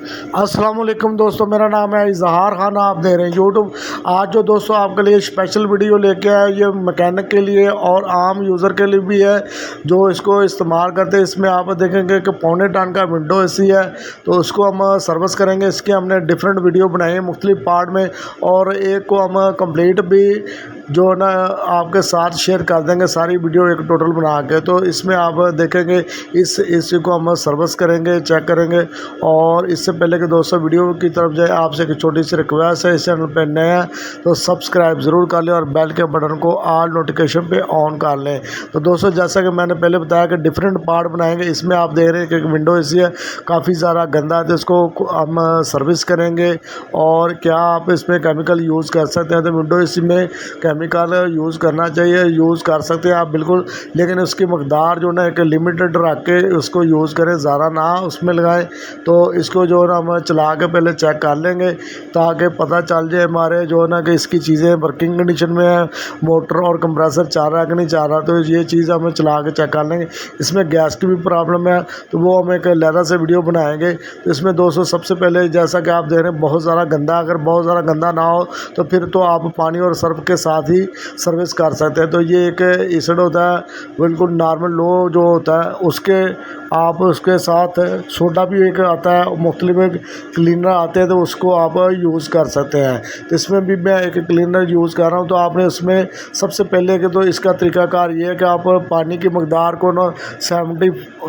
अस्सलाम वालेकुम दोस्तों, मेरा नाम है इजहार खान। आप दे रहे हैं यूट्यूब। आज जो दोस्तों आपके लिए स्पेशल वीडियो लेके आए, ये मैकेनिक के लिए और आम यूज़र के लिए भी है जो इसको इस्तेमाल करते हैं। इसमें आप देखेंगे कि 1.5 टन का विंडो एसी है, तो उसको हम सर्विस करेंगे। इसके हमने डिफरेंट वीडियो बनाए हैं मुख्तलिफ पार्ट में, और एक को हम कंप्लीट भी जो ना आपके साथ शेयर कर देंगे, सारी वीडियो एक टोटल बना के। तो इसमें आप देखेंगे इस एसी को हम सर्विस करेंगे, चेक करेंगे। और इससे पहले कि दोस्तों वीडियो की तरफ जाए, आपसे एक छोटी सी रिक्वेस्ट है, इस चैनल पर नए हैं तो सब्सक्राइब ज़रूर कर लें और बेल के बटन को ऑल नोटिफिकेशन पे ऑन कर लें। तो दोस्तों जैसा कि मैंने पहले बताया कि डिफरेंट पार्ट बनाएंगे। इसमें आप देख रहे हैं कि एक विंडो एसी है, काफ़ी ज़्यादा गंदा है, तो इसको हम सर्विस करेंगे। और क्या आप इसमें केमिकल यूज़ कर सकते हैं, तो विंडो एसी में केमिकल यूज़ करना चाहिए, यूज़ कर सकते हैं आप बिल्कुल, लेकिन उसकी मकदार जो ना एक लिमिटेड रख के उसको यूज़ करें, ज़्यादा ना उसमें लगाएं। तो इसको जो है ना हम चला के पहले चेक कर लेंगे, ताकि पता चल जाए हमारे जो है ना कि इसकी चीज़ें वर्किंग कंडीशन में है, मोटर और कंप्रेसर चल रहा है कि नहीं चल रहा। तो ये चीज़ हमें चला के चेक कर लेंगे। इसमें गैस की भी प्रॉब्लम है, तो वो हम एक लहरा से वीडियो बनाएंगे। तो इसमें दोस्तों सबसे पहले जैसा कि आप देख रहे हैं बहुत ज़्यादा गंदा, अगर बहुत ज़्यादा गंदा ना हो तो फिर तो आप पानी और सर्फ के साथ ही सर्विस कर सकते हैं। तो ये एक एसिड होता है बिल्कुल नॉर्मल लो जो होता है, उसके आप उसके साथ सोडा भी एक आता है, मुख्तलिफ क्लीनर आते हैं, तो उसको आप यूज़ कर सकते हैं। तो इसमें भी मैं एक क्लीनर यूज़ कर रहा हूँ। तो आपने उसमें सबसे पहले कि तो इसका तरीकाकार ये है कि आप पानी की मकदार को ना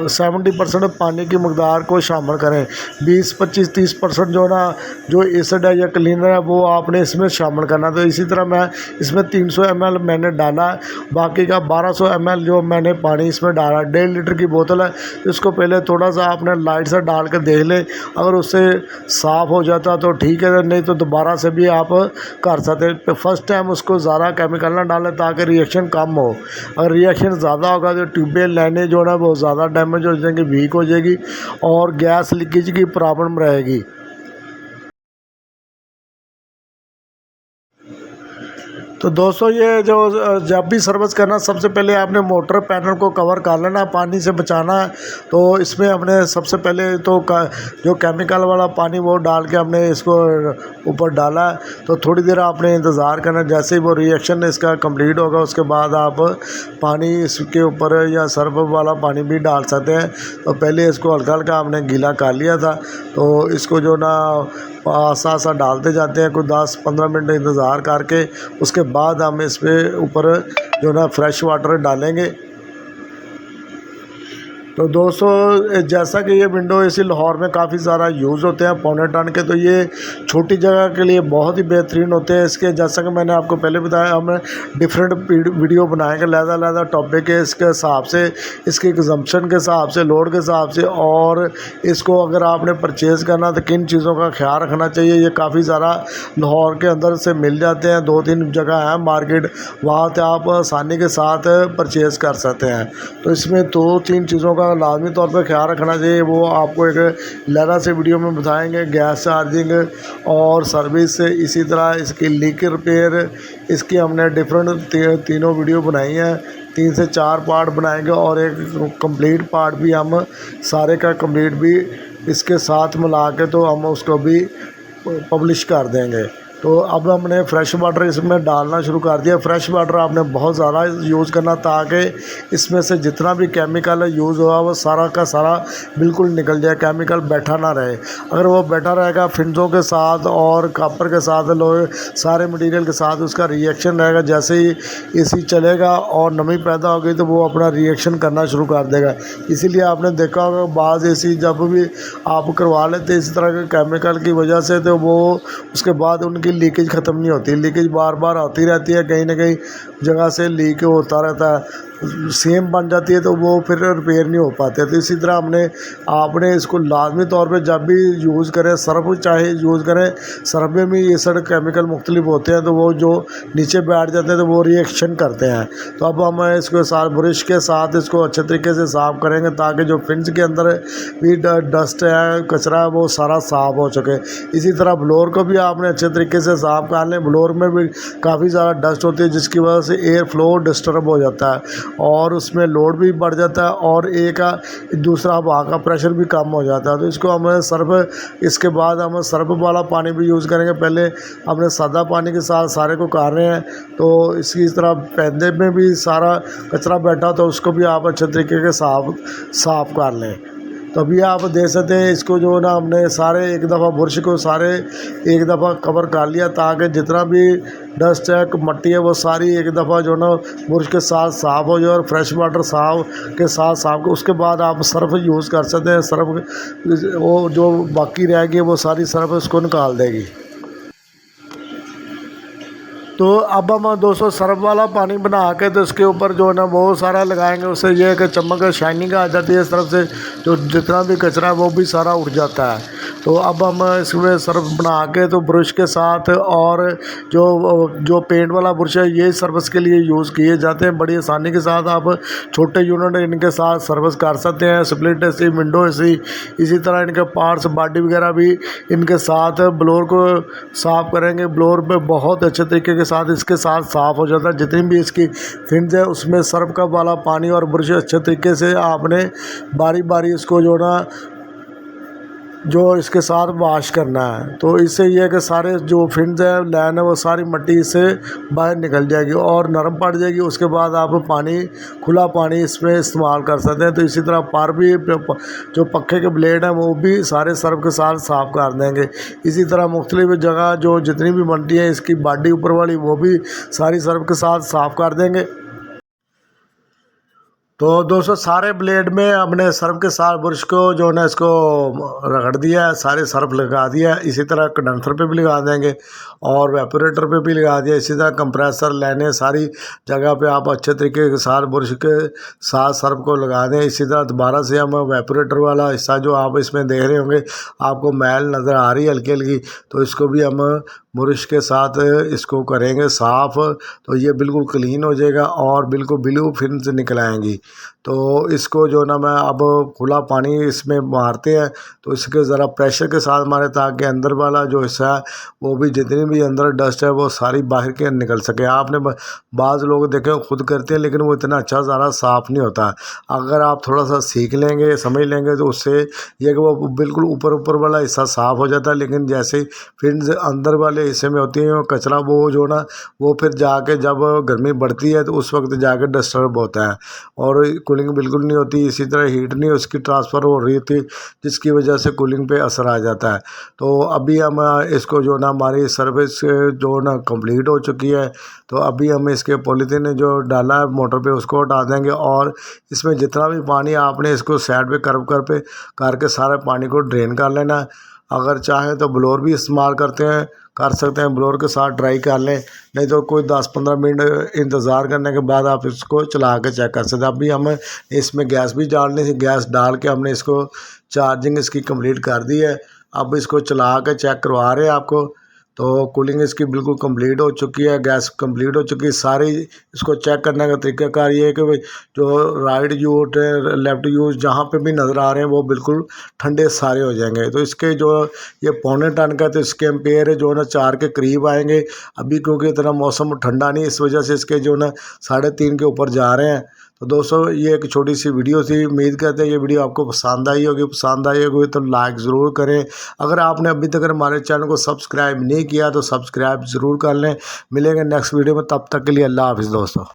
70% पानी की मकदार को शामिल करें। 20, 25, 30% जो ना जो एसिड है या क्लीनर है वो आपने इसमें शामिल करना। तो इसी तरह मैं इसमें 300 ml मैंने डाला, बाकी का 1200 ml जो मैंने पानी इसमें डाला। 1.5 लीटर की बोतल है, तो इसको पहले थोड़ा सा आपने लाइट से डाल कर देख लें। अगर उससे साफ़ हो जाता तो ठीक है, नहीं तो दोबारा से भी आप कर सकते हैं। फर्स्ट टाइम उसको ज़्यादा केमिकल ना डालें ताकि रिएक्शन कम हो। अगर रिएक्शन ज़्यादा होगा तो ट्यूबवेल लाइनें जो है वो ज़्यादा डैमेज हो जाएंगी, वीक हो जाएगी और गैस लीकेज की प्रॉब्लम रहेगी। तो दोस्तों ये जो जब भी सर्विस करना, सबसे पहले आपने मोटर पैनल को कवर कर लेना, पानी से बचाना है। तो इसमें हमने सबसे पहले तो जो केमिकल वाला पानी वो डाल के हमने इसको ऊपर डाला है। तो थोड़ी देर आपने इंतज़ार करना, जैसे ही वो रिएक्शन इसका कंप्लीट होगा उसके बाद आप पानी इसके ऊपर या सर्फ वाला पानी भी डाल सकते हैं। तो पहले इसको हल्का हल्का आपने गीला कर लिया था, तो इसको जो ना आसा आसा डालते जाते हैं, कुछ 10-15 मिनट इंतज़ार करके उसके बाद हम इस पे ऊपर जो ना फ्रेश वाटर डालेंगे। तो दोस्तों जैसा कि ये विंडो एसी लाहौर में काफ़ी ज़्यादा यूज़ होते हैं 1.5 टन के, तो ये छोटी जगह के लिए बहुत ही बेहतरीन होते हैं। इसके जैसा कि मैंने आपको पहले बताया, हम डिफरेंट वीडियो बनाएंगे लहदा टॉपिक के इसके हिसाब से, इसके कंजम्पशन के हिसाब से, लोड के हिसाब से। और इसको अगर आपने परचेज़ करना तो किन चीज़ों का ख्याल रखना चाहिए, ये काफ़ी ज़्यादा लाहौर के अंदर से मिल जाते हैं। 2-3 जगह है मार्केट, वहाँ से आप आसानी के साथ परचेज़ कर सकते हैं। तो इसमें 2-3 चीज़ों का लाजमी तौर पर ख्याल रखना चाहिए, वो आपको एक लहरा से वीडियो में बताएंगे। गैस चार्जिंग और सर्विस, इसी तरह इसकी लीक रिपेयर, इसकी हमने डिफरेंट तीनों वीडियो बनाई हैं। 3 से 4 पार्ट बनाएंगे और एक कंप्लीट पार्ट भी हम सारे का कंप्लीट भी इसके साथ मिला के तो हम उसको भी पब्लिश कर देंगे। तो अब हमने फ्रेश वाटर इसमें डालना शुरू कर दिया। फ्रेश वाटर आपने बहुत ज़्यादा यूज़ करना, ताकि इसमें से जितना भी केमिकल यूज़ हुआ वो सारा का सारा बिल्कुल निकल जाए, केमिकल बैठा ना रहे। अगर वो बैठा रहेगा फिंजों के साथ और कॉपर के साथ, लोहे सारे मटेरियल के साथ उसका रिएक्शन रहेगा। जैसे ही एसी चलेगा और नमी पैदा होगी तो वो अपना रिएक्शन करना शुरू कर देगा। इसीलिए आपने देखा होगा बाज़ एसी जब भी आप करवा लेते इस तरह के केमिकल की वजह से, तो वो उसके बाद उनकी लीकेज ख़त्म नहीं होती। लीकेज बार बार होती रहती है, कहीं ना कहीं जगह से लीक होता रहता है, सेम बन जाती है, तो वो फिर रिपेयर नहीं हो पाते। तो इसी तरह आपने इसको लाजमी तौर पे जब भी यूज़ करें, सर्फ चाहे यूज़ करें, सर्फ में भी ये सारे केमिकल मुख्तलिफ होते हैं, तो वो जो नीचे बैठ जाते हैं तो वो रिएक्शन करते हैं। तो अब हम इसको साथ ब्रश के साथ इसको अच्छे तरीके से साफ़ करेंगे, ताकि जो फिंस के अंदर भी डस्ट है, कचरा है, वो सारा साफ़ हो सके। इसी तरह ब्लोअर को भी आपने अच्छे तरीके से साफ़ कर लें। ब्लोअर में भी काफ़ी ज़्यादा डस्ट होती है, जिसकी वजह से एयर फ्लो डिस्टर्ब हो जाता है और उसमें लोड भी बढ़ जाता है और दूसरा हवा का प्रेशर भी कम हो जाता है। तो इसको हमें सर्फ इसके बाद हम सर्फ वाला पानी भी यूज़ करेंगे। पहले हमने सादा पानी के साथ सारे को कर रहे हैं, तो इसकी तरह पैदे में भी सारा कचरा बैठा तो उसको भी आप अच्छे तरीके के साफ़ कर लें। तो अभी आप देख सकते हैं इसको जो ना हमने सारे एक दफ़ा बुरश को सारे एक दफ़ा कवर कर लिया ताकि जितना भी डस्ट है मट्टी है वो सारी एक दफ़ा जो ना बुरश के साथ साफ़ हो जाए और फ्रेश वाटर के साथ साफ़। उसके बाद आप सर्फ यूज़ कर सकते हैं। सर्फ वो जो बाकी रहेगी वो सारी सर्फ उसको निकाल देगी। तो अब हम दोस्तों सर्फ वाला पानी बना के तो इसके ऊपर जो है ना बहुत सारा लगाएंगे। उससे ये है कि चमक शाइनिंग आ जाती है। इस तरफ से जो जितना भी कचरा है वो भी सारा उड़ जाता है। तो अब हम इसमें सर्फ बना के तो ब्रश के साथ और जो पेंट वाला ब्रश है ये सर्विस के लिए यूज़ किए जाते हैं। बड़ी आसानी के साथ आप छोटे यूनिट इनके साथ सर्विस कर सकते हैं। स्प्लिट एसी, विंडो एसी, इसी तरह इनके पार्ट्स बॉडी वगैरह भी इनके साथ ब्लोअर को साफ़ करेंगे। ब्लोअर पे बहुत अच्छे तरीके के साथ इसके साथ साफ़ हो जाता है। जितनी भी इसकी फिन्स है उसमें सर्फ का वाला पानी और ब्रश अच्छे तरीके से आपने बारी बारी इसको जो इसके साथ वॉश करना है। तो इससे ये है कि सारे जो फिन्स है लैन है वो सारी मिट्टी से बाहर निकल जाएगी और नरम पड़ जाएगी। उसके बाद आप खुला पानी इसमें इस्तेमाल कर सकते हैं। तो इसी तरह पर भी जो पक्के के ब्लेड हैं वो भी सारे सर्फ के साथ साफ़ कर देंगे। इसी तरह मुख्तलिफ जगह जो जितनी भी मिट्टी है इसकी बॉडी ऊपर वाली वो भी सारी सर्फ के साथ साफ़ कर देंगे। तो दोस्तों सारे ब्लेड में हमने सर्फ के साथ ब्रश को जो है ना इसको रगड़ दिया है, सारे सर्फ लगा दिया है। इसी तरह कंडेंसर पे भी लगा देंगे और वेपोरेटर पे भी लगा दिया। इसी तरह कंप्रेसर लेने सारी जगह पे आप अच्छे तरीके के साथ ब्रश के साथ सर्फ को लगा दें। इसी तरह दोबारा से हम वेपोरेटर वाला हिस्सा जो आप इसमें देख रहे होंगे आपको मैल नज़र आ रही है हल्की हल्की, तो इसको भी हम ब्रश के साथ इसको करेंगे साफ़। तो ये बिल्कुल क्लीन हो जाएगा और बिल्कुल ब्लू फिल्म निकल आएंगी। तो इसको जो ना मैं अब खुला पानी इसमें मारते हैं तो इसके ज़रा प्रेशर के साथ मारे ताकि अंदर वाला जो हिस्सा है वो भी जितनी भी अंदर डस्ट है वो सारी बाहर के निकल सके। आपने बाज़ लोग देखे खुद करते हैं लेकिन वो इतना अच्छा ज़्यादा साफ़ नहीं होता। अगर आप थोड़ा सा सीख लेंगे समझ लेंगे तो उससे ये कि वो बिल्कुल ऊपर वाला हिस्सा साफ़ हो जाता है। लेकिन जैसे फिर अंदर वाले हिस्से में होती है कचरा वो जो ना वो फिर जाके जब गर्मी बढ़ती है तो उस वक्त जाके डिस्टर्ब होता है और कूलिंग बिल्कुल नहीं होती। इसी तरह हीट नहीं उसकी ट्रांसफ़र हो रही थी जिसकी वजह से कूलिंग पे असर आ जाता है। तो अभी हम इसको जो ना हमारी सर्विस जो ना कंप्लीट हो चुकी है। तो अभी हम इसके पॉलीथीन जो डाला है मोटर पे उसको हटा देंगे और इसमें जितना भी पानी आपने इसको साइड पे करके सारे पानी को ड्रेन कर लेना है। अगर चाहें तो ब्लोअर भी इस्तेमाल कर सकते हैं, ब्लोअर के साथ ड्राई कर लें। नहीं तो कोई 10-15 मिनट इंतज़ार करने के बाद आप इसको चला के चेक कर सकते हैं। अभी हमें इसमें गैस भी डालनी थी, गैस डाल के हमने इसको चार्जिंग इसकी कंप्लीट कर दी है। अब इसको चला के चेक करवा रहे हैं आपको। तो कूलिंग इसकी बिल्कुल कंप्लीट हो चुकी है, गैस कंप्लीट हो चुकी है सारी। इसको चेक करने का तरीकाकार ये है कि भाई जो राइट यूज लेफ़्ट यूज जहाँ पे भी नज़र आ रहे हैं वो बिल्कुल ठंडे सारे हो जाएंगे। तो इसके जो ये 1.25 टन का तो इसके एम्पेयर जो ना 4 के करीब आएंगे। अभी क्योंकि इतना मौसम ठंडा नहीं इस वजह से इसके जो ना 3.5 के ऊपर जा रहे हैं। तो दोस्तों ये एक छोटी सी वीडियो थी। उम्मीद करते हैं ये वीडियो आपको पसंद आई होगी तो लाइक ज़रूर करें। अगर आपने अभी तक हमारे चैनल को सब्सक्राइब नहीं किया तो सब्सक्राइब ज़रूर कर लें। मिलेंगे नेक्स्ट वीडियो में, तब तक के लिए अल्लाह हाफ़िज़ दोस्तों।